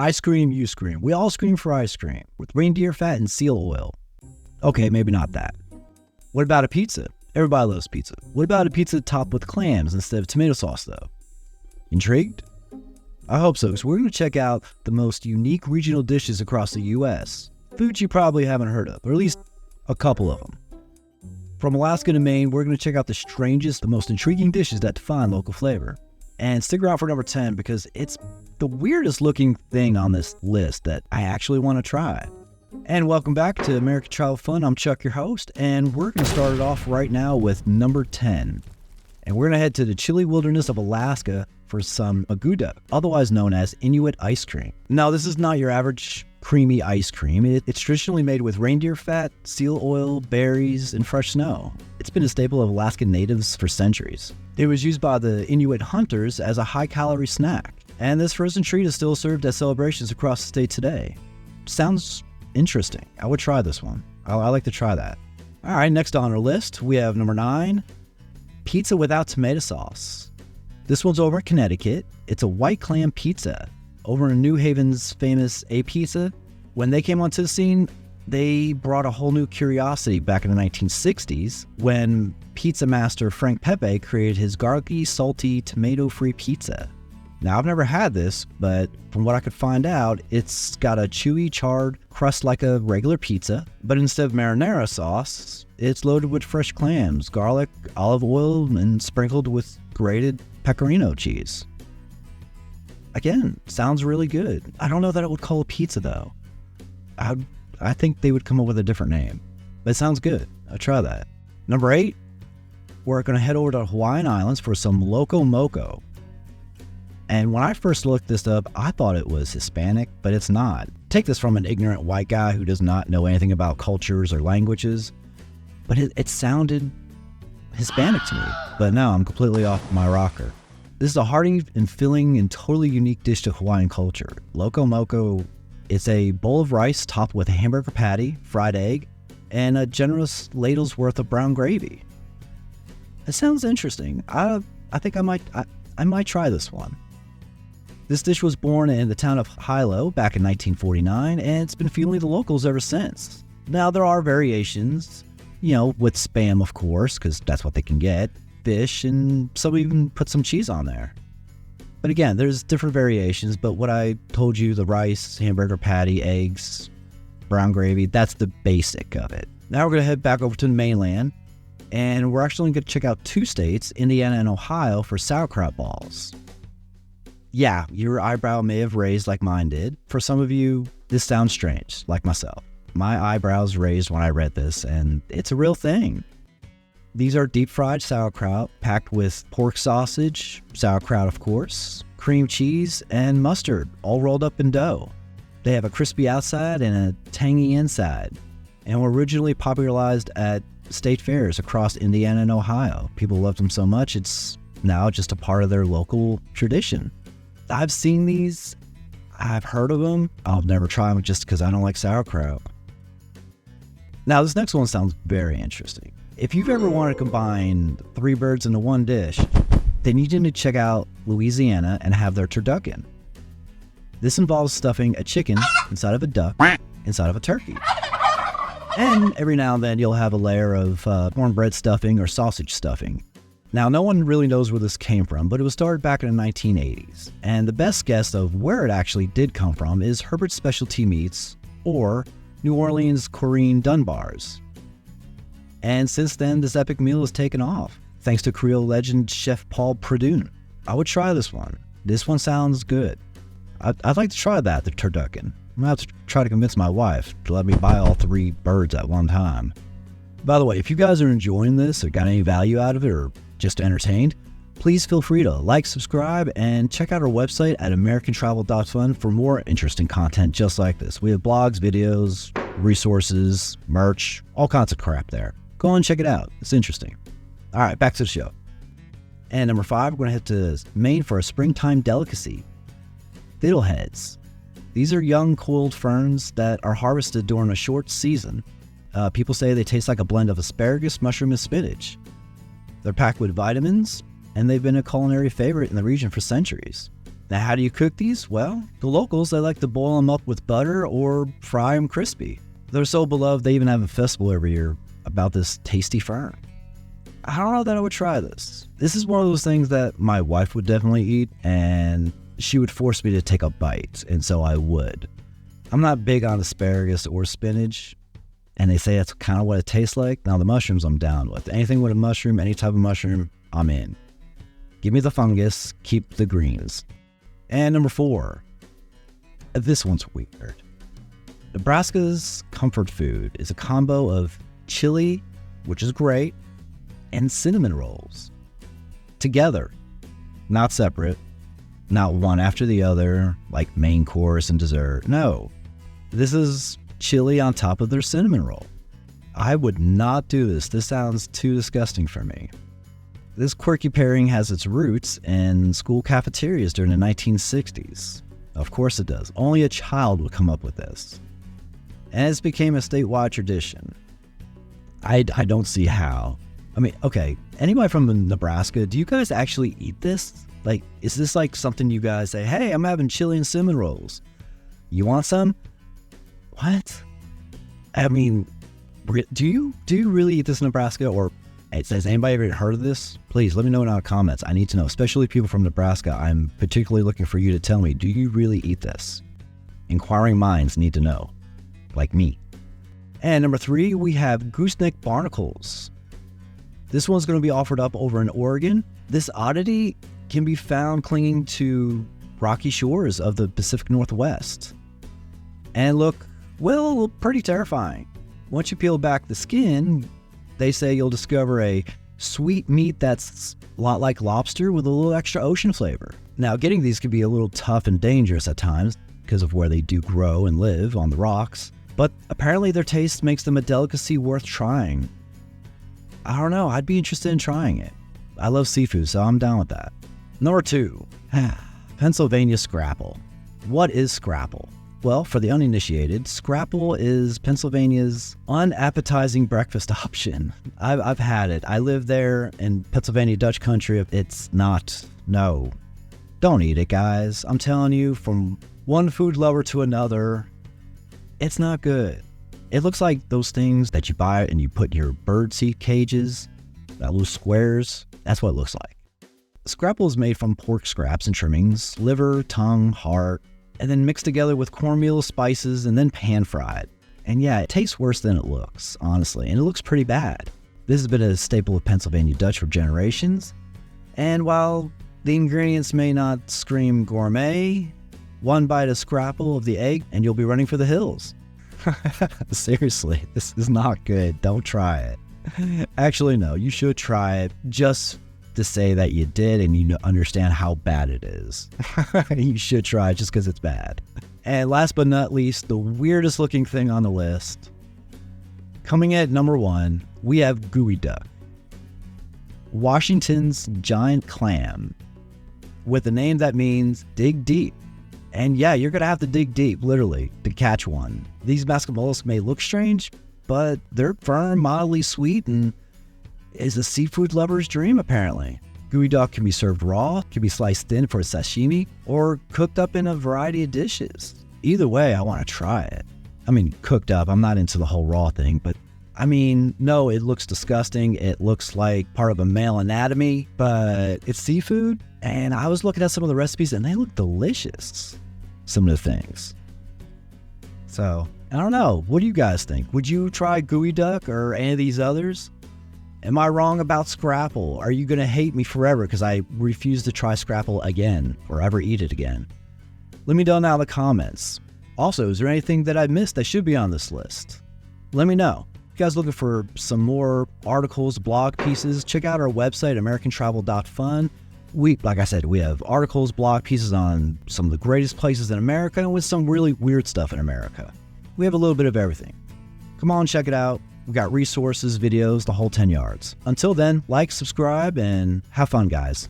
I scream, you scream. We all scream for ice cream with reindeer fat and seal oil. Okay, maybe not that. What about a pizza? Everybody loves pizza. What about a pizza topped with clams instead of tomato sauce, though? Intrigued? I hope so, because we're going to check out the most unique regional dishes across the U.S. Foods you probably haven't heard of, or at least a couple of them. From Alaska to Maine, we're going to check out the strangest, the most intriguing dishes that define local flavor. And stick around for number 10, because it's the weirdest looking thing on this list that I actually want to try. And welcome back to American Travel Fun. I'm Chuck, your host, and we're going to start it off right now with number 10. And we're going to head to the chilly wilderness of Alaska for some maguda, otherwise known as Inuit ice cream. Now, this is not your average creamy ice cream. It's traditionally made with reindeer fat, seal oil, berries, and fresh snow. It's been a staple of Alaskan natives for centuries. It was used by the Inuit hunters as a high-calorie snack, and this frozen treat is still served at celebrations across the state today. Sounds interesting. I would try this one. I like to try that. All right, next on our list, we have number 9, pizza without tomato sauce. This one's over in Connecticut. It's a white clam pizza. Over in New Haven's famous A Pizza, when they came onto the scene, they brought a whole new curiosity back in the 1960s when pizza master Frank Pepe created his garlicky, salty, tomato-free pizza. Now, I've never had this, but from what I could find out, it's got a chewy, charred crust like a regular pizza, but instead of marinara sauce, it's loaded with fresh clams, garlic, olive oil, and sprinkled with grated pecorino cheese. Again, sounds really good. I don't know that I would call it pizza, though. I think they would come up with a different name, but it sounds good. I'll try that. Number 8, we're going to head over to Hawaiian Islands for some Loco Moco. And when I first looked this up, I thought it was Hispanic, but it's not. Take this from an ignorant white guy who does not know anything about cultures or languages, but it sounded Hispanic to me. But now I'm completely off my rocker. This is a hearty and filling and totally unique dish to Hawaiian culture. Loco Moco is a bowl of rice topped with a hamburger patty, fried egg, and a generous ladle's worth of brown gravy. It sounds interesting. I think I might try this one. This dish was born in the town of Hilo back in 1949, and it's been fueling the locals ever since. Now, there are variations, with Spam, of course, because that's what they can get, fish, and some even put some cheese on there. But again, there's different variations, but what I told you, the rice, hamburger patty, eggs, brown gravy, that's the basic of it. Now we're going to head back over to the mainland, and we're actually going to check out 2 states, Indiana and Ohio, for sauerkraut balls. Yeah, your eyebrow may have raised like mine did. For some of you, this sounds strange, like myself. My eyebrows raised when I read this, and it's a real thing. These are deep-fried sauerkraut packed with pork sausage, sauerkraut of course, cream cheese, and mustard, all rolled up in dough. They have a crispy outside and a tangy inside, and were originally popularized at state fairs across Indiana and Ohio. People loved them so much, it's now just a part of their local tradition. I've seen these, I've heard of them, I'll never try them just because I don't like sauerkraut. Now, this next one sounds very interesting. If you've ever wanted to combine 3 birds into one dish, then you need to check out Louisiana and have their turducken. This involves stuffing a chicken inside of a duck, inside of a turkey. And every now and then you'll have a layer of cornbread stuffing or sausage stuffing. Now, no one really knows where this came from, but it was started back in the 1980s. And the best guess of where it actually did come from is Herbert's Specialty Meats or New Orleans Corinne Dunbar's. And since then, this epic meal has taken off, thanks to Creole legend Chef Paul Prudhomme. I would try this one. This one sounds good. I'd like to try that, the turducken. I'm going to have to try to convince my wife to let me buy all 3 birds at one time. By the way, if you guys are enjoying this or got any value out of it or just entertained, please feel free to like, subscribe, and check out our website at americantravel.fun for more interesting content just like this. We have blogs, videos, resources, merch, all kinds of crap there. Go and check it out. It's interesting. All right, back to the show. And number 5, we're going to head to Maine for a springtime delicacy, Fiddleheads. These are young coiled ferns that are harvested during a short season. People say they taste like a blend of asparagus, mushroom, and spinach. They're packed with vitamins, and they've been a culinary favorite in the region for centuries. Now, how do you cook these? Well, the locals, they like to boil them up with butter or fry them crispy. They're so beloved, they even have a festival every year about this tasty fern. I don't know that I would try this. This is one of those things that my wife would definitely eat, and she would force me to take a bite, and so I would. I'm not big on asparagus or spinach, and they say that's kind of what it tastes like. Now, the mushrooms I'm down with. Anything with a mushroom, any type of mushroom, I'm in. Give me the fungus, keep the greens. And number 4, this one's weird. Nebraska's comfort food is a combo of chili, which is great, and cinnamon rolls. Together, not separate, not one after the other, like main course and dessert. No, this is chili on top of their cinnamon roll. I would not do this. This sounds too disgusting for me. This quirky pairing has its roots in school cafeterias during the 1960s. Of course it does. Only a child would come up with this. And it's became a statewide tradition. I don't see how. I mean, okay, anybody from Nebraska, do you guys actually eat this? Like, is this like something you guys say, hey, I'm having chili and cinnamon rolls. You want some? What? I mean, do you really eat this in Nebraska? Or has anybody ever heard of this? Please let me know in the comments. I need to know, especially people from Nebraska. I'm particularly looking for you to tell me, do you really eat this? Inquiring minds need to know, like me. And number 3, we have gooseneck barnacles. This one's going to be offered up over in Oregon. This oddity can be found clinging to rocky shores of the Pacific Northwest. And look, well, pretty terrifying. Once you peel back the skin, they say you'll discover a sweet meat that's a lot like lobster with a little extra ocean flavor. Now, getting these can be a little tough and dangerous at times because of where they do grow and live on the rocks, but apparently their taste makes them a delicacy worth trying. I don't know, I'd be interested in trying it. I love seafood, so I'm down with that. Number 2, Pennsylvania scrapple. What is scrapple? Well, for the uninitiated, scrapple is Pennsylvania's unappetizing breakfast option. I've had it. I live there in Pennsylvania Dutch country. It's not, no. Don't eat it, guys. I'm telling you, from one food lover to another, it's not good. It looks like those things that you buy and you put in your bird seed cages, that little squares. That's what it looks like. Scrapple is made from pork scraps and trimmings, liver, tongue, heart, and then mixed together with cornmeal, spices, and then pan-fried. And yeah, it tastes worse than it looks, honestly, and it looks pretty bad. This has been a staple of Pennsylvania Dutch for generations, and while the ingredients may not scream gourmet, one bite of scrapple of the egg and you'll be running for the hills. Seriously, this is not good. Don't try it. Actually, no, you should try it just to say that you did and you understand how bad it is. You should try it just because it's bad. And last but not least, the weirdest looking thing on the list. Coming at number 1, we have gooey duck. Washington's giant clam, with a name that means dig deep. And yeah, you're going to have to dig deep, literally, to catch one. These basket mollusks may look strange, but they're firm, mildly sweet, and is a seafood lover's dream, apparently. Gooey duck can be served raw, can be sliced thin for sashimi, or cooked up in a variety of dishes. Either way, I want to try it. I mean, cooked up, I'm not into the whole raw thing, but I mean, no, it looks disgusting. It looks like part of a male anatomy, but it's seafood. And I was looking at some of the recipes and they look delicious, some of the things. So, I don't know. What do you guys think? Would you try gooey duck or any of these others? Am I wrong about scrapple? Are you going to hate me forever because I refuse to try scrapple again or ever eat it again? Let me know now in the comments. Also, is there anything that I missed that should be on this list? Let me know. If you guys are looking for some more articles, blog pieces, check out our website, americantravel.fun. Like I said, we have articles, blog pieces on some of the greatest places in America and with some really weird stuff in America. We have a little bit of everything. Come on, check it out. We've got resources, videos, the whole 10 yards. Until then, like, subscribe, and have fun, guys.